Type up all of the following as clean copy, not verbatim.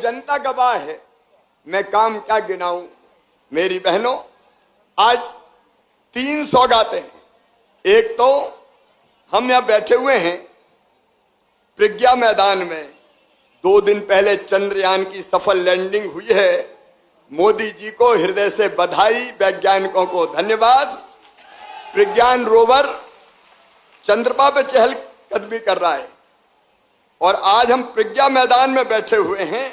जनता गवाह है, मैं काम क्या गिनाऊं। मेरी बहनों, आज 3 सौगातें हैं। एक तो हम यहां बैठे हुए हैं प्रज्ञा मैदान में, 2 दिन पहले चंद्रयान की सफल लैंडिंग हुई है। मोदी जी को हृदय से बधाई, वैज्ञानिकों को धन्यवाद। प्रज्ञान रोवर चंद्रमा पे चहलकदमी कर रहा है और आज हम प्रज्ञा मैदान में बैठे हुए हैं।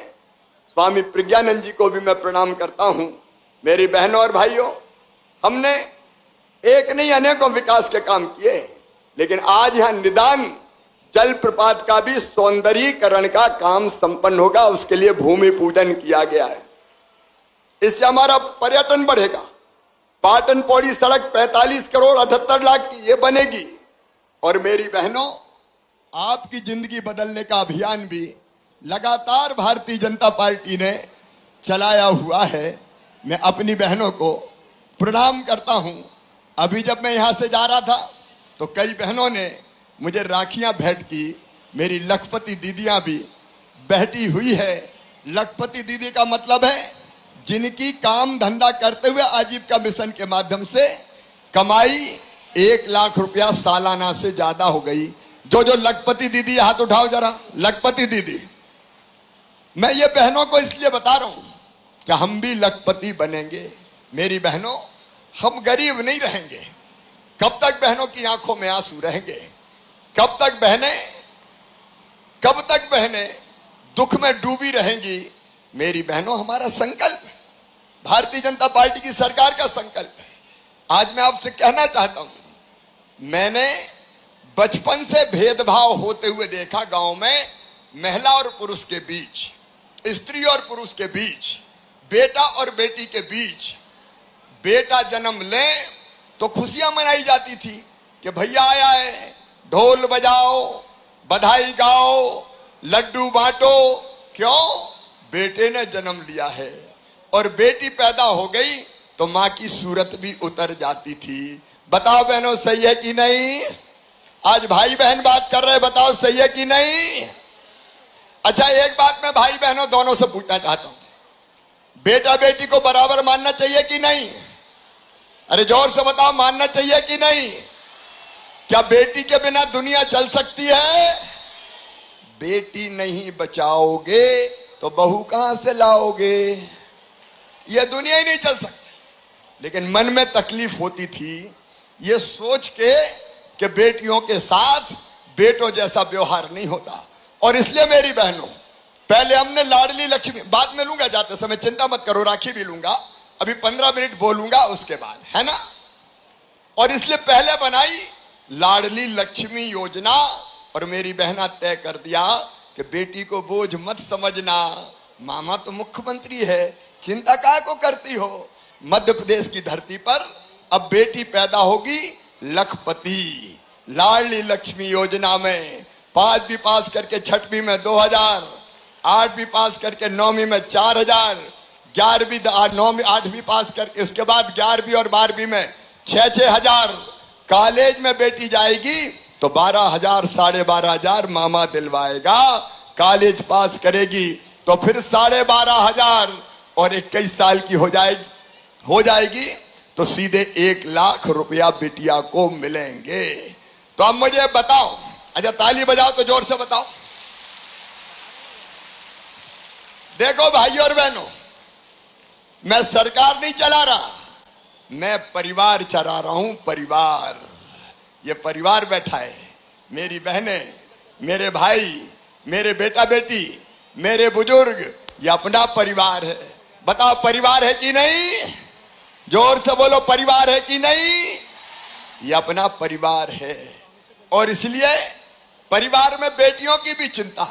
स्वामी प्रज्ञानंद जी को भी मैं प्रणाम करता हूं। मेरी बहनों और भाइयों, हमने एक नहीं अनेकों विकास के काम किए, लेकिन आज यहां निदान जल प्रपात का भी सौंदर्यीकरण का काम संपन्न होगा। उसके लिए भूमि पूजन किया गया है। इससे हमारा पर्यटन बढ़ेगा। पाटन पौड़ी सड़क 45 करोड़ 78 लाख की ये बनेगी। और मेरी बहनों, आपकी जिंदगी बदलने का अभियान भी लगातार भारतीय जनता पार्टी ने चलाया हुआ है। मैं अपनी बहनों को प्रणाम करता हूं। अभी जब मैं यहां से जा रहा था तो कई बहनों ने मुझे राखियां भेंट की। मेरी लखपति दीदियां भी बैठी हुई है। लखपति दीदी का मतलब है जिनकी काम धंधा करते हुए आजीविका मिशन के माध्यम से कमाई 1 लाख रुपया सालाना से ज्यादा हो गई। जो लखपति दीदी, हाथ उठाओ जरा। लखपति दीदी, मैं ये बहनों को इसलिए बता रहा हूं कि हम भी लखपति बनेंगे। मेरी बहनों, हम गरीब नहीं रहेंगे। कब तक बहनों की आंखों में आंसू रहेंगे? कब तक बहनें दुख में डूबी रहेंगी? मेरी बहनों, हमारा संकल्प, भारतीय जनता पार्टी की सरकार का संकल्प है। आज मैं आपसे कहना चाहता हूं, मैंने बचपन से भेदभाव होते हुए देखा गांव में, महिला और पुरुष के बीच, स्त्री और पुरुष के बीच, बेटा और बेटी के बीच। बेटा जन्म ले तो खुशियां मनाई जाती थी कि भैया आया है, ढोल बजाओ, बधाई गाओ, लड्डू बांटो। क्यों? बेटे ने जन्म लिया है। और बेटी पैदा हो गई तो मां की सूरत भी उतर जाती थी। बताओ बहनों, सही है कि नहीं? आज भाई बहन बात कर रहे हैं, बताओ सही है कि नहीं? अच्छा, एक बात मैं भाई बहनों दोनों से पूछना चाहता हूं, बेटा बेटी को बराबर मानना चाहिए कि नहीं? अरे जोर से बताओ, मानना चाहिए कि नहीं? क्या बेटी के बिना दुनिया चल सकती है? बेटी नहीं बचाओगे तो बहू कहां से लाओगे? यह दुनिया ही नहीं चल सकती। लेकिन मन में तकलीफ होती थी ये सोच के कि बेटियों के साथ बेटों जैसा व्यवहार नहीं होता। और इसलिए मेरी बहनों, पहले हमने लाडली लक्ष्मी, बाद में लूंगा जाते समय, चिंता मत करो, राखी भी लूंगा। अभी 15 मिनट बोलूंगा उसके बाद, है ना? और इसलिए पहले बनाई लाडली लक्ष्मी योजना। और मेरी बहना तय कर दिया कि बेटी को बोझ मत समझना, मामा तो मुख्यमंत्री है, चिंता काय को करती हो। मध्य प्रदेश की धरती पर अब बेटी पैदा होगी लखपति। लाडली लक्ष्मी योजना में 5वीं पास करके 6वीं में 2000, 8वीं पास करके 9वीं में 4000, 11वीं 9वीं 8वीं पास करके उसके बाद 11वीं और 12वीं में 6-6 हजार। कॉलेज में बेटी जाएगी तो 12,000 12,500 मामा दिलवाएगा। कॉलेज पास करेगी तो फिर 12,500 और 21 साल की हो जाएगी तो सीधे 1 लाख रुपया बिटिया को मिलेंगे। तो अब मुझे बताओ, अच्छा ताली बजाओ तो जोर से बताओ। देखो भाइयों और बहनों, मैं सरकार नहीं चला रहा, मैं परिवार चला रहा हूं। परिवार, ये परिवार बैठा है, मेरी बहनें, मेरे भाई, मेरे बेटा बेटी, मेरे बुजुर्ग, ये अपना परिवार है। बताओ परिवार है कि नहीं? जोर से बोलो, परिवार है कि नहीं? ये अपना परिवार है। और इसलिए परिवार में बेटियों की भी चिंता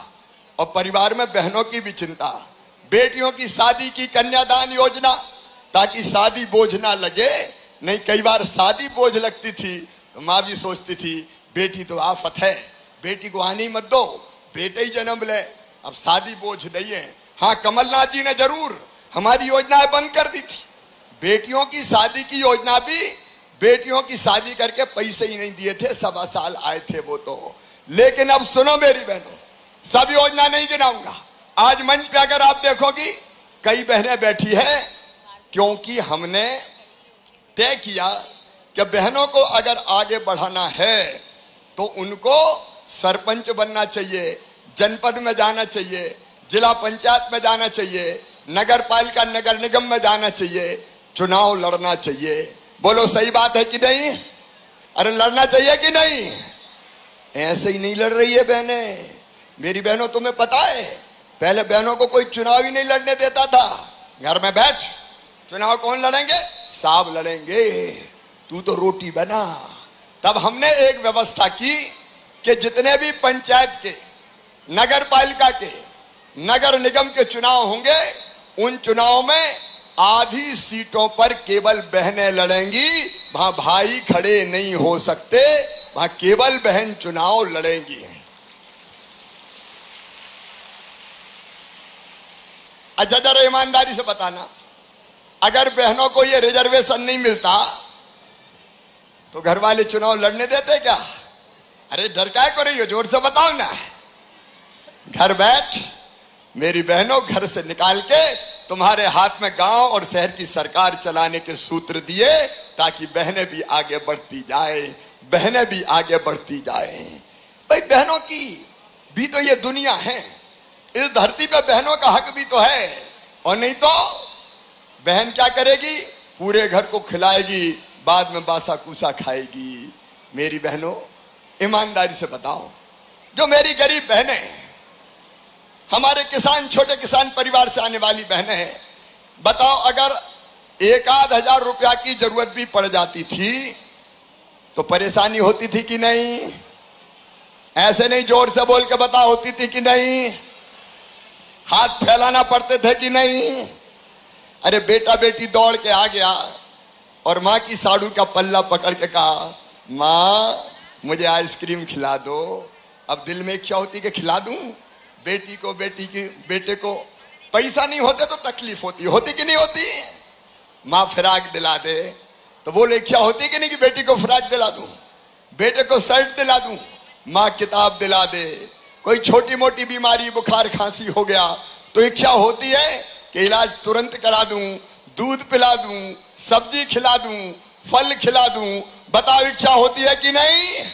और परिवार में बहनों की भी चिंता। बेटियों की शादी की कन्यादान योजना, ताकि शादी बोझ ना लगे। नहीं, कई बार शादी बोझ लगती थी तो माँ भी सोचती थी बेटी तो आफत है, बेटी को आने मत दो, बेटे ही जन्म ले, अब शादी बोझ नहीं है। हाँ, कमलनाथ जी ने जरूर हमारी योजनाएं बंद कर दी थी। बेटियों की शादी की योजना भी, बेटियों की शादी करके पैसे ही नहीं दिए थे, 1.25 साल आए थे वो तो। लेकिन अब सुनो मेरी बहनों, सब योजना नहीं गिनाऊंगा, आज मंच पे अगर आप देखोगी कई बहनें बैठी है, क्योंकि हमने तय किया कि बहनों को अगर आगे बढ़ाना है तो उनको सरपंच बनना चाहिए, जनपद में जाना चाहिए, जिला पंचायत में जाना चाहिए, नगर पालिका नगर निगम में जाना चाहिए, चुनाव लड़ना चाहिए। बोलो सही बात है कि नहीं? अरे लड़ना चाहिए कि नहीं? ऐसे ही नहीं लड़ रही है बहनें। मेरी बहनों, तुम्हें पता है पहले बहनों को कोई चुनाव ही नहीं लड़ने देता था। घर में बैठ, चुनाव कौन लड़ेंगे? साहब लड़ेंगे, तू तो रोटी बना। तब हमने एक व्यवस्था की कि जितने भी पंचायत के, नगर पालिका के, नगर निगम के चुनाव होंगे, उन चुनाव में आधी सीटों पर केवल बहनें लड़ेंगी। वहां भाई खड़े नहीं हो सकते, वहां केवल बहन चुनाव लड़ेंगी। अच्छा जरा ईमानदारी से बताना, अगर बहनों को ये रिजर्वेशन नहीं मिलता तो घर वाले चुनाव लड़ने देते क्या? अरे डर काय को रही हो, जोर से बताओ ना। घर बैठ मेरी बहनों, घर से निकाल के तुम्हारे हाथ में गांव और शहर की सरकार चलाने के सूत्र दिए, ताकि बहनें भी आगे बढ़ती जाए, बहनें भी आगे बढ़ती जाए। भाई बहनों की भी तो ये दुनिया है, इस धरती पे बहनों का हक भी तो है। और नहीं तो बहन क्या करेगी? पूरे घर को खिलाएगी, बाद में बासा कूसा खाएगी। मेरी बहनों ईमानदारी से बताओ, जो मेरी गरीब बहनें हैं, हमारे किसान, छोटे किसान परिवार से आने वाली बहनें हैं, बताओ अगर 1,000 रुपया की जरूरत भी पड़ जाती थी तो परेशानी होती थी कि नहीं? ऐसे नहीं, जोर से बोल के बता, होती थी कि नहीं? हाथ फैलाना पड़ते थे कि नहीं? अरे बेटा बेटी दौड़ के आ गया और माँ की साड़ू का पल्ला पकड़ के कहा, माँ मुझे आइसक्रीम खिला दो। अब दिल में इच्छा होती कि खिला दूं बेटी को, बेटे को। पैसा नहीं होते तो तकलीफ होती कि नहीं होती? माँ फिराक दिला दे तो वो इच्छा होती कि नहीं कि बेटी को फिराक दिला दूं, बेटे को शर्ट दिला दूं। माँ किताब दिला दे। कोई छोटी मोटी बीमारी, बुखार खांसी हो गया तो इच्छा होती है कि इलाज तुरंत करा दूं, दूध पिला दूं, सब्जी खिला दूं, फल खिला दूं। बताओ इच्छा होती है कि नहीं?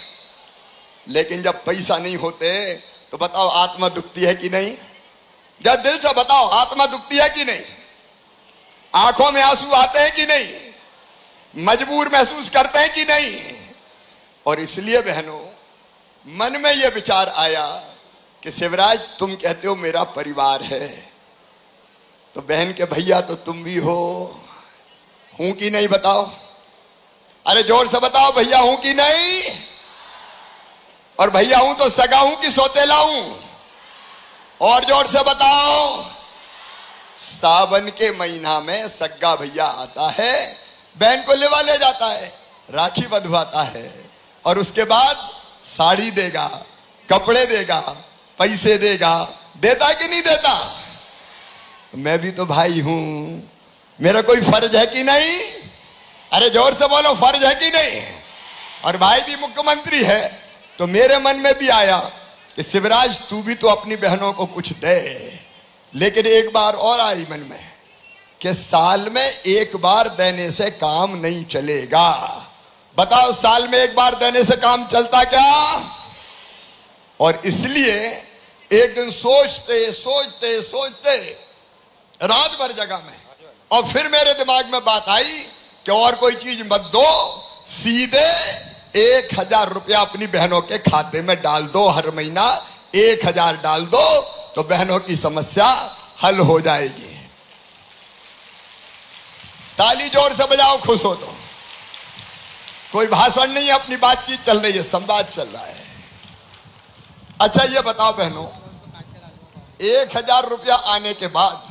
लेकिन जब पैसा नहीं होते तो बताओ आत्मा दुखती है कि नहीं? जब दिल से बताओ, आत्मा दुखती है कि नहीं? आंखों में आंसू आते हैं कि नहीं? मजबूर महसूस करते हैं कि नहीं? और इसलिए बहनों, मन में यह विचार आया कि शिवराज तुम कहते हो मेरा परिवार है, तो बहन के भैया तो तुम भी हो, हूं कि नहीं बताओ? अरे जोर से बताओ, भैया हूं कि नहीं? और भैया हूं तो सगा हूं कि सौतेला हूं? और जोर से बताओ। सावन के महीना में सग्गा भैया आता है, बहन को लेवा ले जाता है, राखी बंधवाता है, और उसके बाद साड़ी देगा, कपड़े देगा, पैसे देगा। देता कि नहीं देता? मैं भी तो भाई हूं, मेरा कोई फर्ज है कि नहीं? अरे जोर से बोलो, फर्ज है कि नहीं? और भाई भी मुख्यमंत्री है, तो मेरे मन में भी आया कि शिवराज तू भी तो अपनी बहनों को कुछ दे। लेकिन एक बार और आई मन में कि साल में एक बार देने से काम नहीं चलेगा। बताओ साल में एक बार देने से काम चलता क्या? और इसलिए एक दिन सोचते सोचते सोचते रात भर जगह में, और फिर मेरे दिमाग में बात आई कि और कोई चीज मत दो, सीधे 1,000 रुपया अपनी बहनों के खाते में डाल दो। हर महीना 1,000 डाल दो तो बहनों की समस्या हल हो जाएगी। ताली जोर से बजाओ, खुश हो तो। कोई भाषण नहीं है, अपनी बातचीत चल रही है, संवाद चल रहा है। अच्छा ये बताओ बहनों, 1,000 रुपया आने के बाद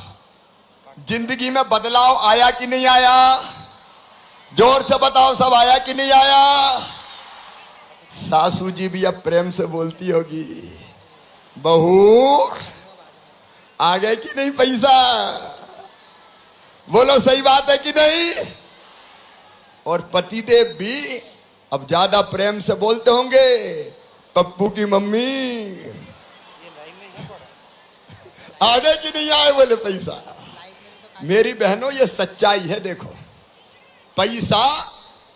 जिंदगी में बदलाव आया कि नहीं आया? जोर से बताओ, सब आया कि नहीं आया? सासू जी भी अब प्रेम से बोलती होगी, बहू आ गए कि नहीं पैसा? बोलो सही बात है कि नहीं? और पतिदेव भी अब ज्यादा प्रेम से बोलते होंगे, पप्पू की मम्मी आने की नहीं आए बोले पैसा। मेरी बहनों ये सच्चाई है। देखो, पैसा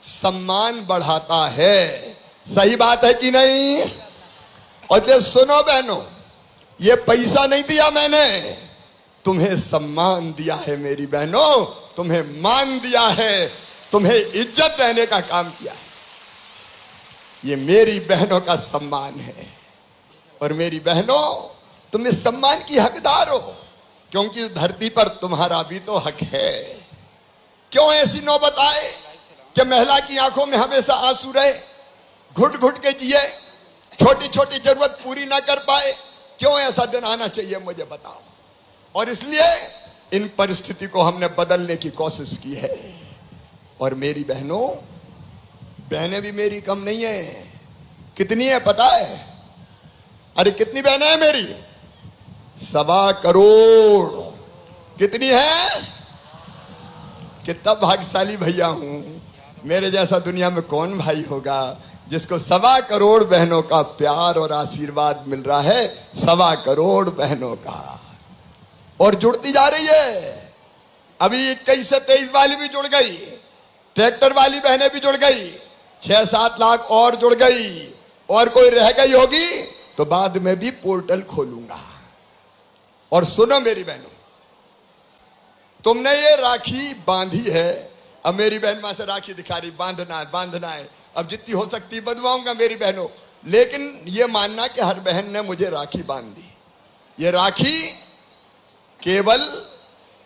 सम्मान बढ़ाता है, सही बात है कि नहीं? और ये सुनो बहनों, ये पैसा नहीं दिया मैंने, तुम्हें सम्मान दिया है मेरी बहनों, तुम्हें मान दिया है, तुम्हें इज्जत देने का काम किया है। ये मेरी बहनों का सम्मान है। और मेरी बहनों, तुम इस सम्मान की हकदार हो, क्योंकि इस धरती पर तुम्हारा भी तो हक है। क्यों ऐसी नौबत आए कि महिला की आंखों में हमेशा आंसू रहे, घुट घुट के जिए, छोटी छोटी जरूरत पूरी ना कर पाए? क्यों ऐसा दिन आना चाहिए, मुझे बताओ। और इसलिए इन परिस्थिति को हमने बदलने की कोशिश की है। और मेरी बहनों, बहनें भी मेरी कम नहीं है। कितनी है पता है? अरे कितनी बहनें हैं मेरी? 1.25 करोड़। कितनी है? कितना भाग्यशाली भैया हूं। मेरे जैसा दुनिया में कौन भाई होगा जिसको 1.25 करोड़ बहनों का प्यार और आशीर्वाद मिल रहा है। 1.25 करोड़ बहनों का। और जुड़ती जा रही है। अभी 21 से 23 वाली भी जुड़ गई, ट्रैक्टर वाली बहनें भी जुड़ गई, 6-7 लाख और जुड़ गई। और कोई रह गई होगी तो बाद में भी पोर्टल खोलूंगा। और सुनो मेरी बहनों, तुमने ये राखी बांधी है। अब मेरी बहन मां से राखी दिखा रही, बांधना है बांधना है। अब जितनी हो सकती बंधवाऊंगा मेरी बहनों, लेकिन ये मानना कि हर बहन ने मुझे राखी बांध दी। ये राखी केवल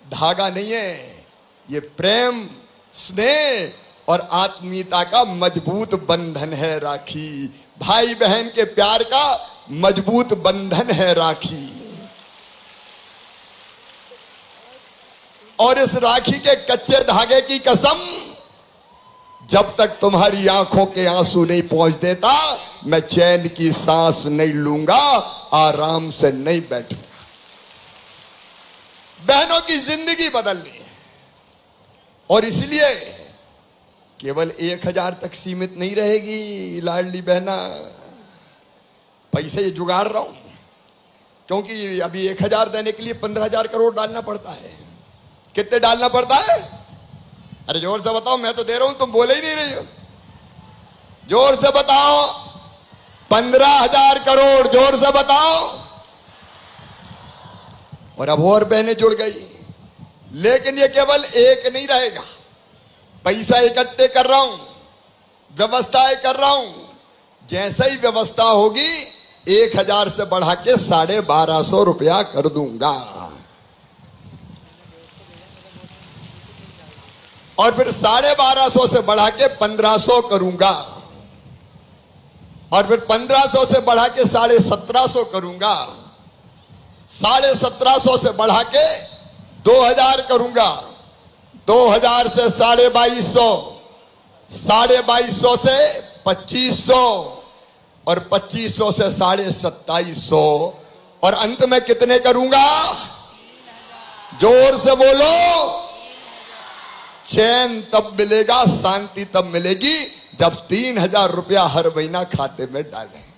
धागा नहीं है, ये प्रेम, स्नेह और आत्मीयता का मजबूत बंधन है। राखी भाई बहन के प्यार का मजबूत बंधन है राखी। और इस राखी के कच्चे धागे की कसम, जब तक तुम्हारी आंखों के आंसू नहीं पहुंच देता, मैं चैन की सांस नहीं लूंगा, आराम से नहीं बैठूंगा। बहनों की जिंदगी बदलनी है। और इसलिए केवल 1000 तक सीमित नहीं रहेगी लाडली बहना। पैसे जुगाड़ रहा हूं, क्योंकि अभी 1000 देने के लिए 15,000 करोड़ डालना पड़ता है। कितने डालना पड़ता है? अरे जोर से बताओ, मैं तो दे रहा हूं, तुम बोले ही नहीं रही हो। जोर से बताओ। 15,000 करोड़, जोर से बताओ। और अब और बहनें जुड़ गई। लेकिन ये केवल एक नहीं रहेगा। पैसा इकट्ठे कर रहा हूं, व्यवस्थाएं कर रहा हूं। जैसे ही व्यवस्था होगी 1000 से बढ़ा के 1250 रुपया कर दूंगा। और फिर 1250 से बढ़ा के 1500 करूंगा। और फिर 1500 से बढ़ा के 1750 करूंगा। 1750 से बढ़ा के 2000 करूंगा। 2000 से 2250, 2250 से 2500 और 2500 से 2750 और अंत में कितने करूंगा? जोर से बोलो। चैन तब मिलेगा, शांति तब मिलेगी जब 3000 रुपया हर महीना खाते में डालें।